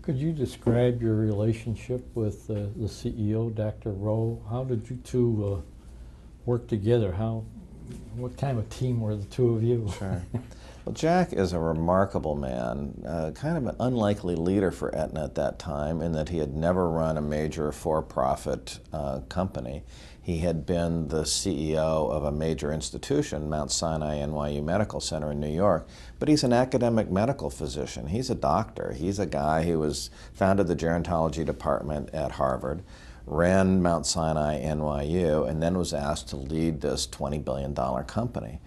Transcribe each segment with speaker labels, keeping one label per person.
Speaker 1: Could you describe your relationship with the CEO, Dr. Rowe? How did you two work together? What kind of a team were the two of you?
Speaker 2: Sure. Well, Jack is a remarkable man, kind of an unlikely leader for Aetna at that time in that he had never run a major for-profit company. He had been the CEO of a major institution, Mount Sinai NYU Medical Center in New York, but he's an academic medical physician. He's a doctor. He's a guy who founded the gerontology department at Harvard, ran Mount Sinai NYU, and then was asked to lead this $20 billion company.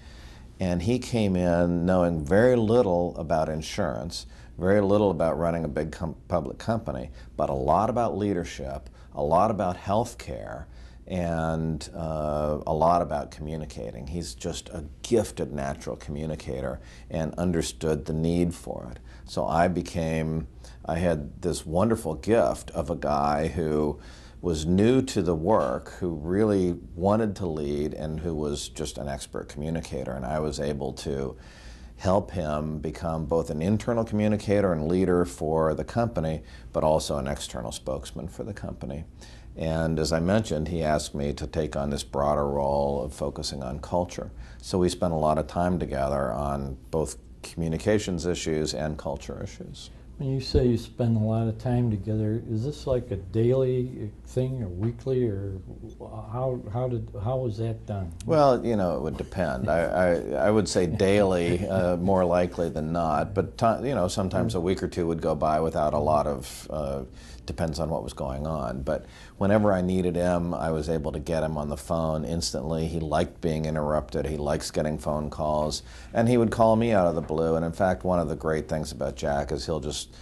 Speaker 2: And he came in knowing very little about insurance, very little about running a big public company, but a lot about leadership, a lot about healthcare, and a lot about communicating. He's just a gifted natural communicator and understood the need for it. So I had this wonderful gift of a guy who was new to the work, who really wanted to lead, and who was just an expert communicator. And I was able to help him become both an internal communicator and leader for the company, but also an external spokesman for the company. And as I mentioned, he asked me to take on this broader role of focusing on culture. So we spent a lot of time together on both communications issues and culture issues.
Speaker 1: When you say you spend a lot of time together, is this like a daily thing or weekly, or how was that done?
Speaker 2: Well, you know, it would depend. I would say daily, more likely than not, but you know, sometimes a week or two would go by without a lot of, depends on what was going on. But whenever I needed him, I was able to get him on the phone instantly. He liked being interrupted. He likes getting phone calls. And he would call me out of the blue. And in fact, one of the great things about Jack is he'll just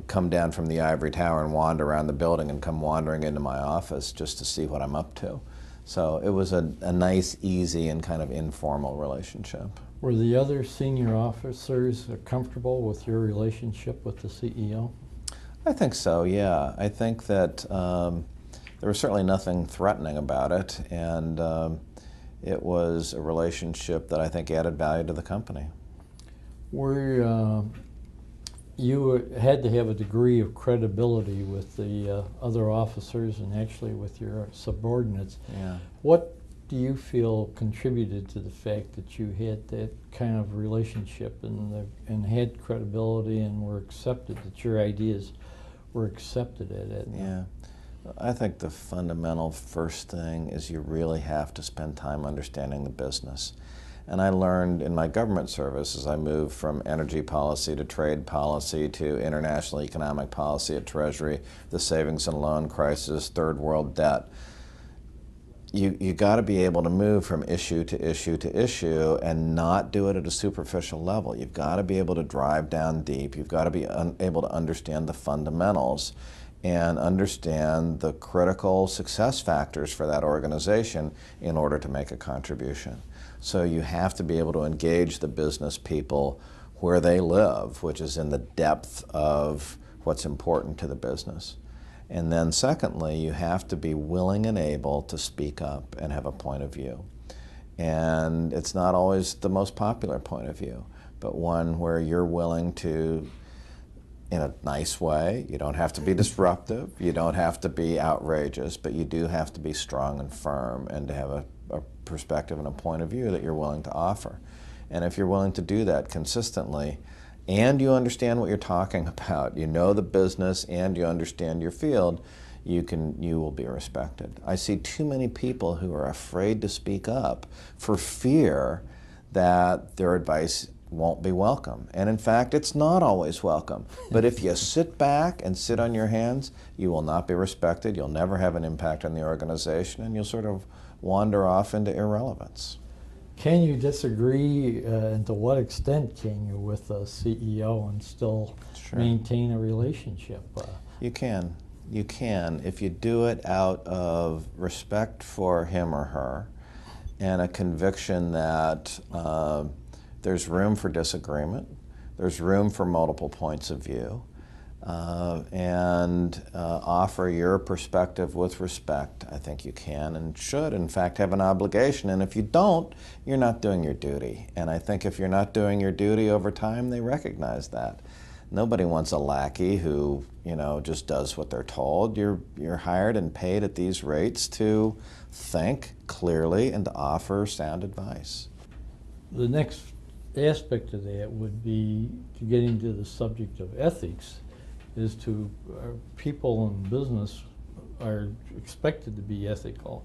Speaker 2: come down from the ivory tower and wander around the building and come wandering into my office just to see what I'm up to. So it was a nice, easy, and kind of informal relationship.
Speaker 1: Were the other senior officers comfortable with your relationship with the CEO?
Speaker 2: I think so, yeah. I think that there was certainly nothing threatening about it, and it was a relationship that I think added value to the company.
Speaker 1: You had to have a degree of credibility with the other officers and actually with your subordinates.
Speaker 2: Yeah.
Speaker 1: What do you feel contributed to the fact that you had that kind of relationship and had credibility and were accepted, that your ideas were accepted at it?
Speaker 2: Yeah. I think the fundamental first thing is you really have to spend time understanding the business. And I learned in my government service as I moved from energy policy to trade policy to international economic policy at Treasury, the savings and loan crisis, third world debt. You got to be able to move from issue to issue to issue and not do it at a superficial level. You've got to be able to drive down deep. You've got to be able to understand the fundamentals and understand the critical success factors for that organization in order to make a contribution. So you have to be able to engage the business people where they live, which is in the depth of what's important to the business. And then secondly, you have to be willing and able to speak up and have a point of view. And it's not always the most popular point of view, but one where you're willing to, in a nice way, you don't have to be disruptive, you don't have to be outrageous, but you do have to be strong and firm and to have a perspective and a point of view that you're willing to offer. And if you're willing to do that consistently, and you understand what you're talking about, you know the business and you understand your field, you will be respected. I see too many people who are afraid to speak up for fear that their advice won't be welcome. And in fact, it's not always welcome. But if you sit back and sit on your hands, you will not be respected, you'll never have an impact on the organization, and you'll sort of wander off into irrelevance.
Speaker 1: Can you disagree, and to what extent can you, with a CEO and still maintain a relationship?
Speaker 2: You can. You can if you do it out of respect for him or her and a conviction that there's room for disagreement, there's room for multiple points of view, and offer your perspective with respect. I think you can and should, in fact, have an obligation. And if you don't, you're not doing your duty. And I think if you're not doing your duty over time, they recognize that. Nobody wants a lackey who, just does what they're told. You're hired and paid at these rates to think clearly and to offer sound advice.
Speaker 1: The next aspect of that would be to get into the subject of ethics, is to people in business are expected to be ethical.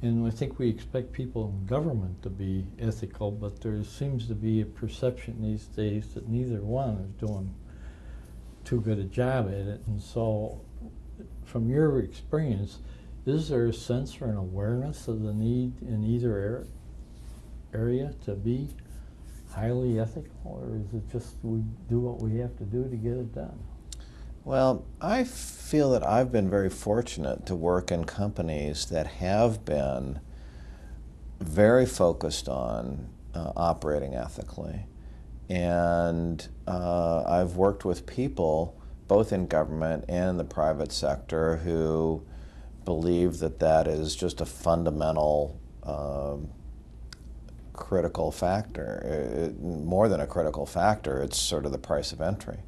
Speaker 1: And I think we expect people in government to be ethical, but there seems to be a perception these days that neither one is doing too good a job at it. And so, from your experience, is there a sense or an awareness of the need in either area to be highly ethical, or is it just we do what we have to do to get it done?
Speaker 2: Well, I feel that I've been very fortunate to work in companies that have been very focused on operating ethically. And I've worked with people, both in government and in the private sector, who believe that that is just a fundamental critical factor. More than a critical factor, it's sort of the price of entry.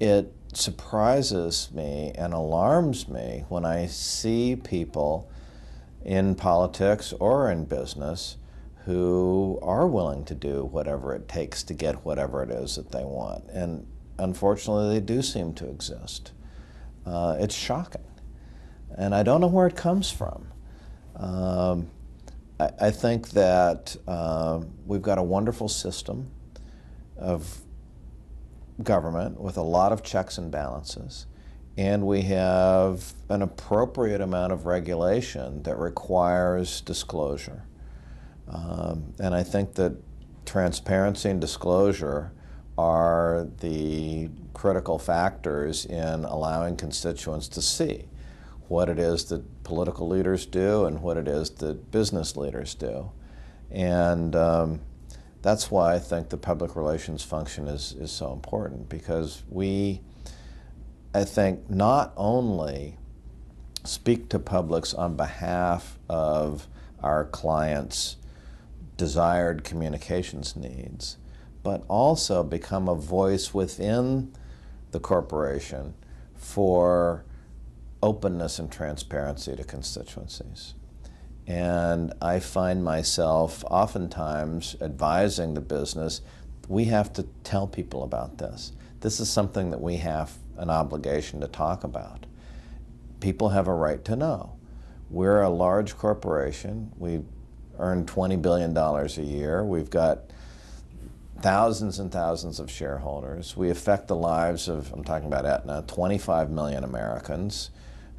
Speaker 2: It surprises me and alarms me when I see people in politics or in business who are willing to do whatever it takes to get whatever it is that they want. And unfortunately, they do seem to exist. It's shocking. And I don't know where it comes from. I think that we've got a wonderful system of government with a lot of checks and balances, and we have an appropriate amount of regulation that requires disclosure. And I think that transparency and disclosure are the critical factors in allowing constituents to see what it is that political leaders do and what it is that business leaders do. And that's why I think the public relations function is so important, because we, I think, not only speak to publics on behalf of our clients' desired communications needs, but also become a voice within the corporation for openness and transparency to constituencies. And I find myself oftentimes advising the business, we have to tell people about this. This is something that we have an obligation to talk about. People have a right to know. We're a large corporation. We earn $20 billion a year. We've got thousands and thousands of shareholders. We affect the lives of, I'm talking about Aetna, 25 million Americans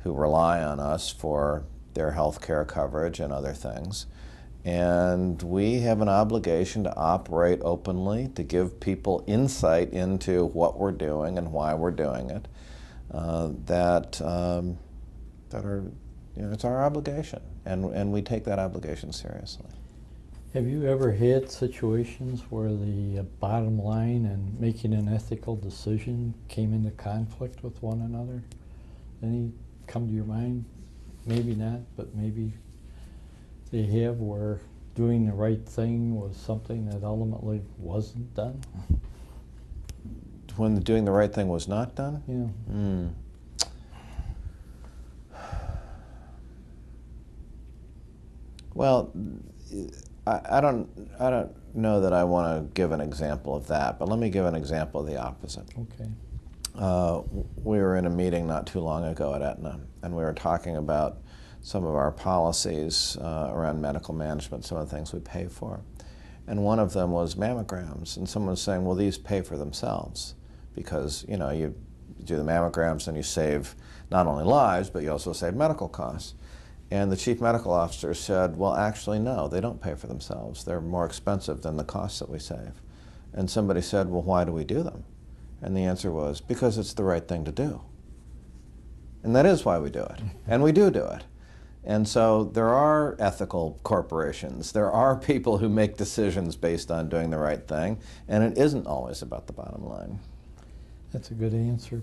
Speaker 2: who rely on us for their health care coverage and other things. And we have an obligation to operate openly, to give people insight into what we're doing and why we're doing it. It's our obligation, and we take that obligation seriously.
Speaker 1: Have you ever had situations where the bottom line and making an ethical decision came into conflict with one another? Any come to your mind? Maybe not, but maybe they have, where doing the right thing was something that ultimately wasn't done?
Speaker 2: When doing the right thing was not done?
Speaker 1: Yeah.
Speaker 2: Well, I don't know that I want to give an example of that, but let me give an example of the opposite.
Speaker 1: Okay.
Speaker 2: We were in a meeting not too long ago at Aetna, and we were talking about some of our policies around medical management, some of the things we pay for. And one of them was mammograms, and someone was saying, well, these pay for themselves, because you do the mammograms and you save not only lives, but you also save medical costs. And the chief medical officer said, well, actually, no, they don't pay for themselves. They're more expensive than the costs that we save. And somebody said, well, why do we do them? And the answer was, because it's the right thing to do. And that is why we do it. And we do it. And so there are ethical corporations. There are people who make decisions based on doing the right thing. And it isn't always about the bottom line.
Speaker 1: That's a good answer.